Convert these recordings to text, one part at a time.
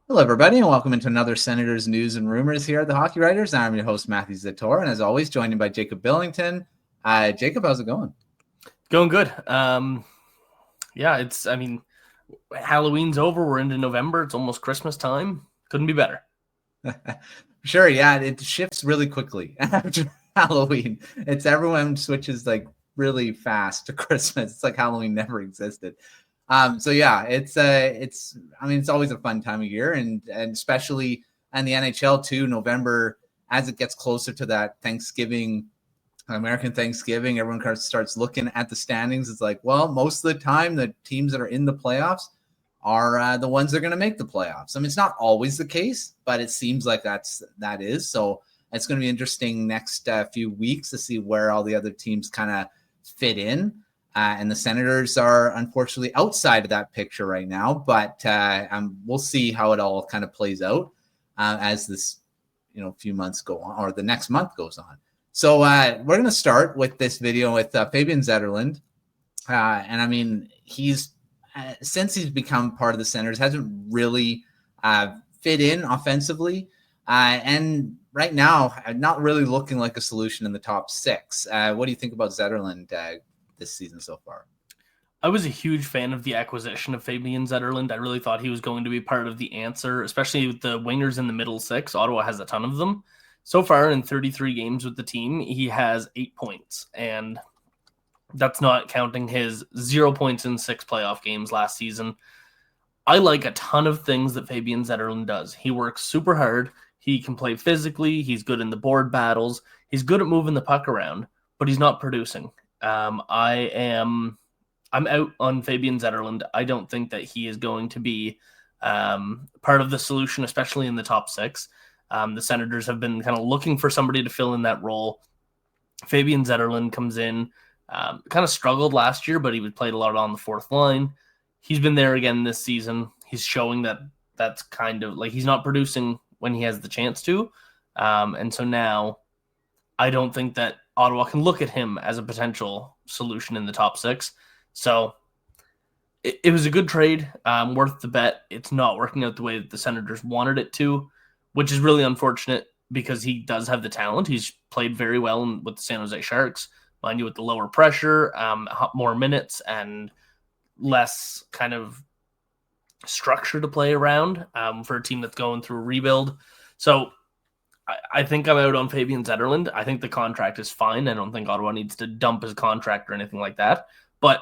Hello, everybody, and welcome into another Senators News and Rumors here at the Hockey Writers. I'm your host, Matthew Zator, and as always, joined by Jacob Billington. Jacob, how's it going? Going good. Halloween's over. We're into November. It's almost Christmas time. Couldn't be better. Sure, yeah, it shifts really quickly after Halloween. Everyone switches like really fast to Christmas. It's like Halloween never existed. It's always a fun time of year, and especially in the NHL too. November, as it gets closer to that Thanksgiving, American Thanksgiving, everyone starts looking at the standings. It's like, well, most of the time, the teams that are in the playoffs are the ones that are going to make the playoffs. I mean, it's not always the case, but it seems like that is. So it's going to be interesting next few weeks to see where all the other teams kind of fit in. And the Senators are unfortunately outside of that picture right now, but we'll see how it all kind of plays out as this, few months go on, or the next month goes on. So we're going to start with this video with Fabian Zetterland. And I mean, since he's become part of the Senators, hasn't really fit in offensively. And right now, not really looking like a solution in the top six. What do you think about Zetterland this season so far? I was a huge fan of the acquisition of Fabian Zetterland. I really thought he was going to be part of the answer, especially with the wingers in the middle six. Ottawa has a ton of them. So far in 33 games with the team, he has 8 points, and that's not counting his 0 points in 6 playoff games last season. I like a ton of things that Fabian Zetterland does. He works super hard. He can play physically. He's good in the board battles. He's good at moving the puck around, but he's not producing. I'm out on Fabian Zetterland. I don't think that he is going to be part of the solution, especially in the top six. The Senators have been kind of looking for somebody to fill in that role. Fabian Zetterland comes in, kind of struggled last year, but he played a lot on the fourth line. He's been there again this season. He's showing that that's kind of like he's not producing when he has the chance to. And so now I don't think that Ottawa can look at him as a potential solution in the top six. So it was a good trade, worth the bet. It's not working out the way that the Senators wanted it to, which is really unfortunate because he does have the talent. He's played very well with the San Jose Sharks, mind you, with the lower pressure, more minutes, and less kind of structure to play around for a team that's going through a rebuild. So I think I'm out on Fabian Zetterland. I think the contract is fine. I don't think Ottawa needs to dump his contract or anything like that, but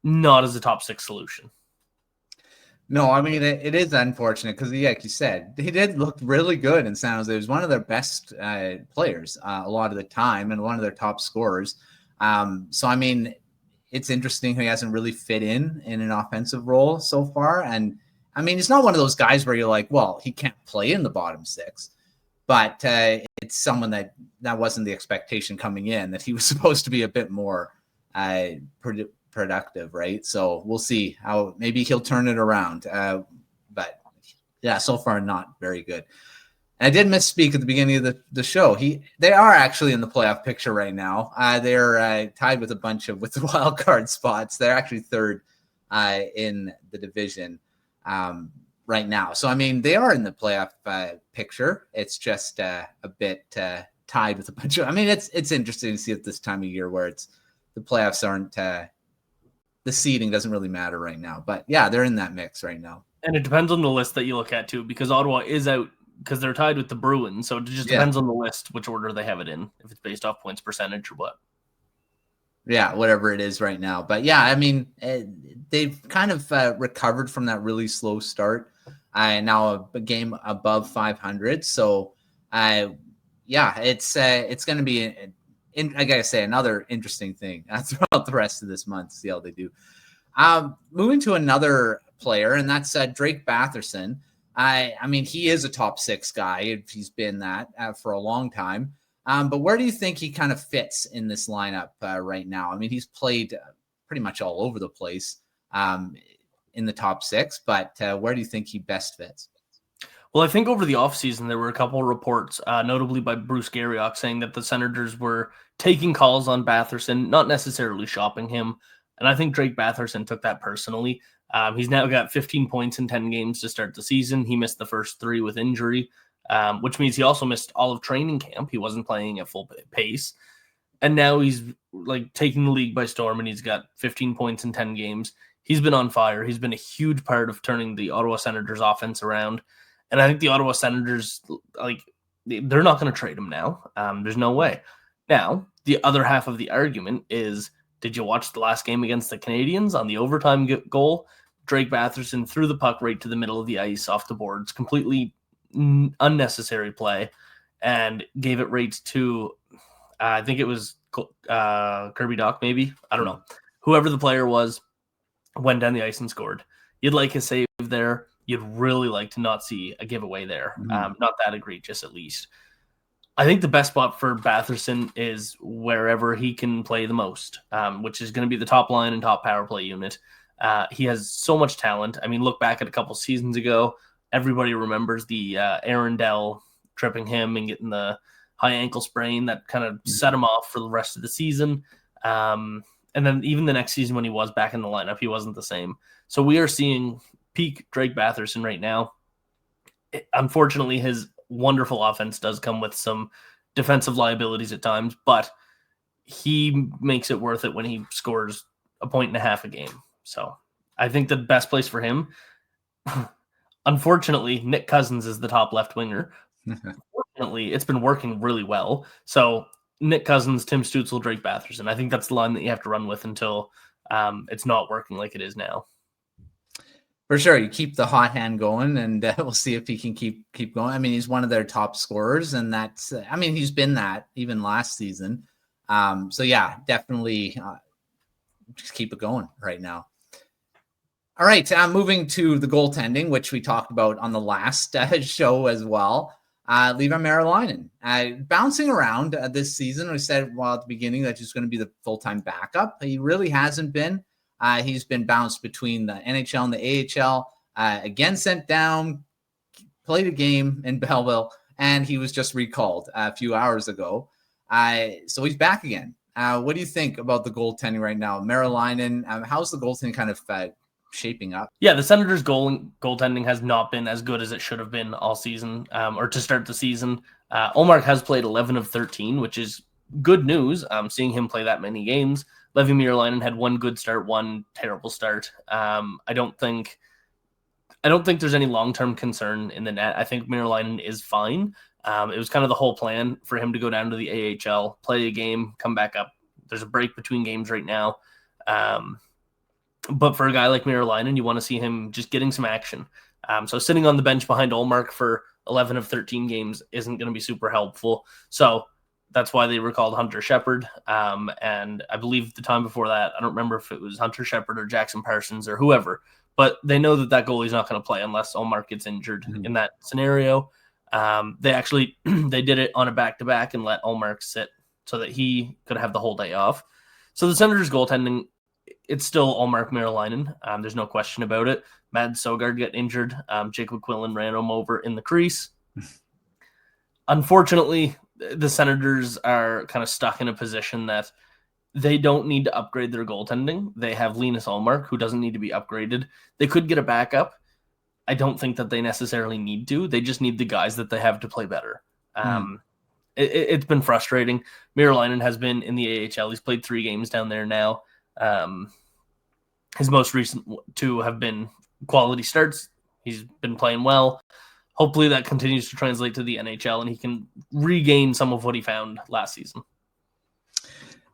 not as a top six solution. No, I mean, it is unfortunate because, like you said, he did look really good in San Jose. He was one of their best players a lot of the time and one of their top scorers. So, I mean, it's interesting he hasn't really fit in an offensive role so far. And, I mean, he's not one of those guys where you're like, well, he can't play in the bottom six. But it's someone that wasn't the expectation coming in, that he was supposed to be a bit more productive, right? So we'll see how maybe he'll turn it around. But yeah, so far not very good. And I did misspeak at the beginning of the show. They are actually in the playoff picture right now. They're tied with a bunch with the wild card spots. They're actually third in the division right now. So, I mean, they are in the playoff picture. It's just a bit tied with a bunch of, I mean, it's interesting to see at this time of year where the playoffs aren't, the seeding doesn't really matter right now. But yeah, they're in that mix right now. And it depends on the list that you look at too, because Ottawa is out because they're tied with the Bruins. So it just depends on the list, which order they have it in, if it's based off points percentage or what. Yeah, whatever it is right now. But yeah, I mean, they've kind of recovered from that really slow start. Now a game above 500. So, yeah, it's going to be, I got to say, another interesting thing throughout the rest of this month. See how they do. Moving to another player, and that's Drake Batherson. I mean, he is a top six guy. He's been that for a long time. But where do you think he kind of fits in this lineup right now? I mean, he's played pretty much all over the place in the top six, but where do you think he best fits? Well, I think over the offseason, there were a couple of reports, notably by Bruce Garriock, saying that the Senators were taking calls on Batherson, not necessarily shopping him. And I think Drake Batherson took that personally. He's now got 15 points in 10 games to start the season. He missed the first 3 with injury, which means he also missed all of training camp. He wasn't playing at full pace. And now he's like taking the league by storm, and he's got 15 points in 10 games. He's been on fire. He's been a huge part of turning the Ottawa Senators offense around. And I think the Ottawa Senators, like, they're not going to trade him now. There's no way. Now, the other half of the argument is, did you watch the last game against the Canadians on the overtime goal? Drake Batherson threw the puck right to the middle of the ice off the boards, completely unnecessary play, and gave it right to, I think it was Kirby Doc, maybe. I don't know. Whoever the player was went down the ice and scored. You'd like a save there. You'd really like to not see a giveaway there. Not that egregious, at least. I think the best spot for Batherson is wherever he can play the most, which is going to be the top line and top power play unit. He has so much talent. I mean, look back at a couple seasons ago. Everybody remembers the Aaron Dell tripping him and getting the high ankle sprain that kind of set him off for the rest of the season. And then even the next season when he was back in the lineup, he wasn't the same. So we are seeing peak Drake Batherson right now. Unfortunately, his wonderful offense does come with some defensive liabilities at times, but he makes it worth it when he scores 1.5 points a game. So I think the best place for him, unfortunately, Nick Cousins is the top left winger. Fortunately, it's been working really well. So Nick Cousins, Tim Stützle, Drake Batherson. I think that's the line that you have to run with until it's not working like it is now. For sure, you keep the hot hand going, and we'll see if he can keep going. I mean, he's one of their top scorers, and that's, I mean, he's been that even last season. So yeah, definitely just keep it going right now. All right, moving to the goaltending, which we talked about on the last show as well. Levi Merilainen, bouncing around this season. We said, well, at the beginning that he's going to be the full-time backup. He really hasn't been. He's been bounced between the NHL and the AHL, again sent down, played a game in Belleville, and he was just recalled a few hours ago. So he's back again. What do you think about the goaltending right now? Merilainen, how's the goaltending kind of shaping up? Yeah, the Senators' goaltending has not been as good as it should have been all season, or to start the season. Ullmark has played 11 of 13, which is good news. Seeing him play that many games. Levi Merilainen had one good start, one terrible start. I don't think there's any long-term concern in the net. I think Merilainen is fine. It was kind of the whole plan for him to go down to the AHL, play a game, come back up. There's a break between games right now. But for a guy like Merilainen, you want to see him just getting some action. So sitting on the bench behind Ullmark for 11 of 13 games isn't going to be super helpful. So that's why they recalled Hunter Shepard. And I believe the time before that, I don't remember if it was Hunter Shepard or Jackson Parsons or whoever, but they know that goalie's not going to play unless Ullmark gets injured in that scenario. They did it on a back-to-back and let Ullmark sit so that he could have the whole day off. So the Senators goaltending, it's still Ullmark Merilainen. There's no question about it. Mads Søgaard got injured. Jacob Quillen ran him over in the crease. Unfortunately, the Senators are kind of stuck in a position that they don't need to upgrade their goaltending. They have Linus Ullmark, who doesn't need to be upgraded. They could get a backup. I don't think that they necessarily need to. They just need the guys that they have to play better. It's been frustrating. Merilainen has been in the AHL. He's played 3 games down there now. His most recent 2 have been quality starts. He's been playing well. Hopefully that continues to translate to the NHL and he can regain some of what he found last season.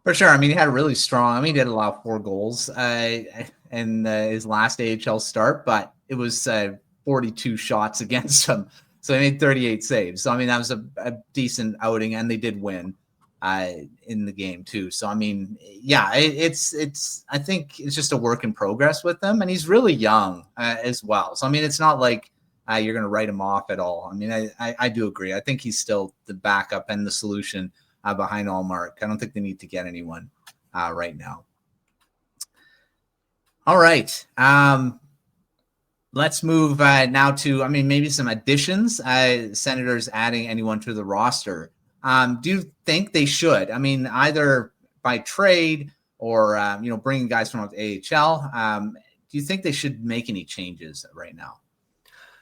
For sure. I mean, he had a really strong, he did allow 4 goals in his last AHL start, but it was 42 shots against him. So he made 38 saves. So, I mean, that was a decent outing, and they did win in the game too. So, I mean, yeah, it's I think it's just a work in progress with him, and he's really young as well. So, I mean, it's not like you're going to write him off at all. I mean, I do agree. I think he's still the backup and the solution behind Ullmark. I don't think they need to get anyone right now. All right. Let's move now to, maybe some additions. Senators adding anyone to the roster. Do you think they should? I mean, either by trade or, bringing guys from the AHL. do you think they should make any changes right now?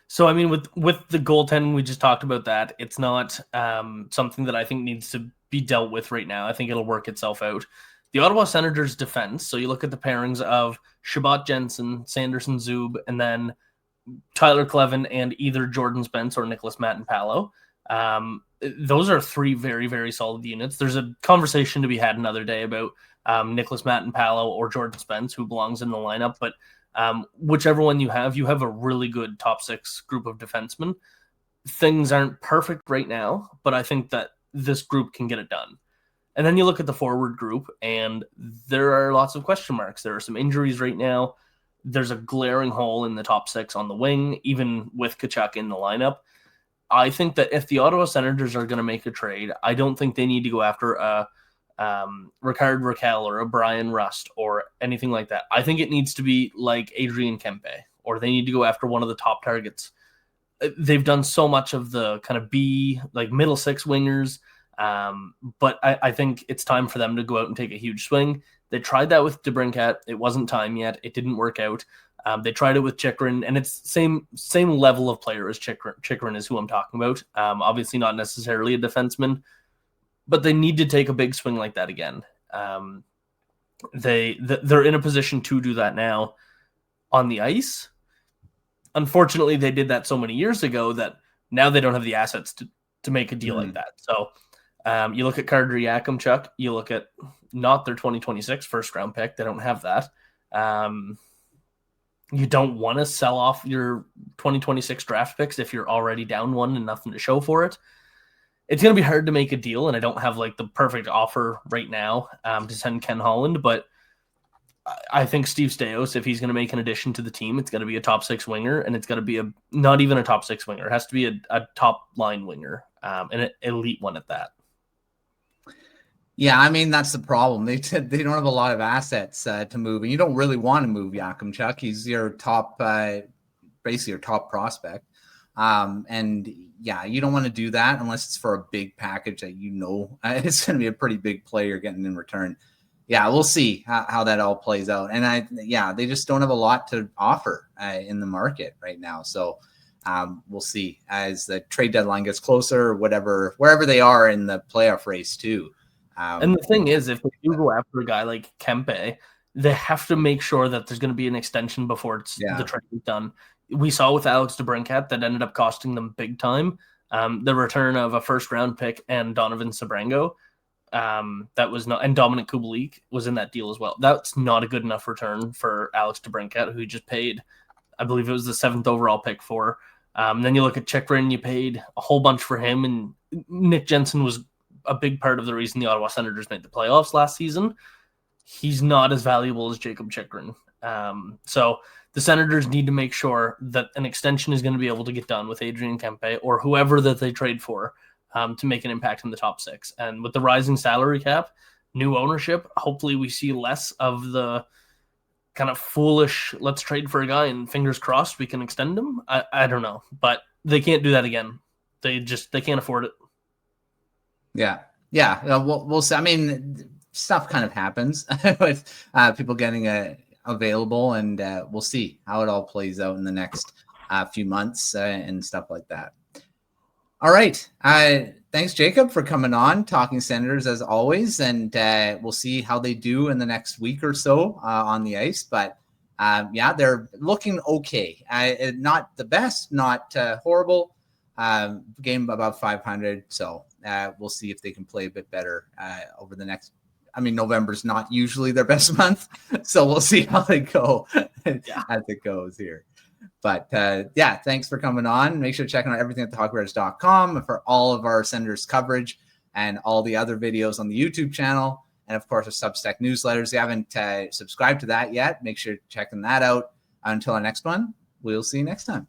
So, I mean, with the goaltending, we just talked about that. It's not something that I think needs to be dealt with right now. I think it'll work itself out. The Ottawa Senators defense, so you look at the pairings of Shabbat Jensen, Sanderson Zub, and then Tyler Clevin and either Jordan Spence or Nicholas Matenpalo. Those are three very, very solid units. There's a conversation to be had another day about Nicholas Matenpalo or Jordan Spence, who belongs in the lineup, but whichever one you have a really good top six group of defensemen. Things aren't perfect right now, but I think that this group can get it done. And then you look at the forward group, and there are lots of question marks. There are some injuries right now. There's a glaring hole in the top six on the wing, even with Tkachuk in the lineup. I think that if the Ottawa Senators are going to make a trade, I don't think they need to go after a Rickard Rakell or a Brian Rust or anything like that. I think it needs to be like Adrian Kempe, or they need to go after one of the top targets. They've done so much of the kind of B, like middle six wingers, but I think it's time for them to go out and take a huge swing. They tried that with DeBrincat. It wasn't time yet. It didn't work out. They tried it with Chychrun, and it's same level of player as Chychrun is who I'm talking about. Obviously not necessarily a defenseman, but they need to take a big swing like that again. They're in a position to do that now on the ice. Unfortunately, they did that so many years ago that now they don't have the assets to make a deal like that. So you look at Carter Yakimchuk, you look at not their 2026 first round pick. They don't have that. You don't want to sell off your 2026 draft picks if you're already down one and nothing to show for it. It's going to be hard to make a deal, and I don't have like the perfect offer right now to send Ken Holland, but I think Steve Staios, if he's going to make an addition to the team, it's going to be a top six winger, and it's going to be not even a top six winger. It has to be a top line winger, and an elite one at that. Yeah, I mean, that's the problem. They don't have a lot of assets to move, and you don't really want to move Yakimchuk. He's your top, basically your top prospect. And yeah, you don't want to do that unless it's for a big package that it's going to be a pretty big play you're getting in return. Yeah, we'll see how that all plays out. And they just don't have a lot to offer in the market right now. So we'll see as the trade deadline gets closer, wherever they are in the playoff race too. And the thing is, if they do go after a guy like Kempe, they have to make sure that there's going to be an extension before the trade is done. We saw with Alex DeBrincat that ended up costing them big time. The return of a first-round pick and Donovan Sabrango, that was not, and Dominic Kubalik was in that deal as well. That's not a good enough return for Alex DeBrincat, who just paid, I believe it was the 7th overall pick for. Then you look at Chychrun, you paid a whole bunch for him, and Nick Jensen was a big part of the reason the Ottawa Senators made the playoffs last season. He's not as valuable as Jacob Chychrun. So the Senators need to make sure that an extension is going to be able to get done with Adrian Kempe or whoever that they trade for to make an impact in the top six. And with the rising salary cap, new ownership, hopefully we see less of the kind of foolish, let's trade for a guy and fingers crossed we can extend him. I don't know, but they can't do that again. They can't afford it. Yeah. We'll see. I mean, stuff kind of happens with people getting available, and we'll see how it all plays out in the next few months and stuff like that. All right. Thanks, Jacob, for coming on, talking Senators as always, and we'll see how they do in the next week or so on the ice. But they're looking okay. Not the best, not horrible. Game above 500. So we'll see if they can play a bit better over the next. I mean, November's not usually their best month, so we'll see how they go as it goes here. But thanks for coming on. Make sure to check out everything at thehockeyriders.com for all of our Senators coverage and all the other videos on the YouTube channel. And of course, our Substack newsletters. If you haven't subscribed to that yet, make sure to check that out. Until our next one, we'll see you next time.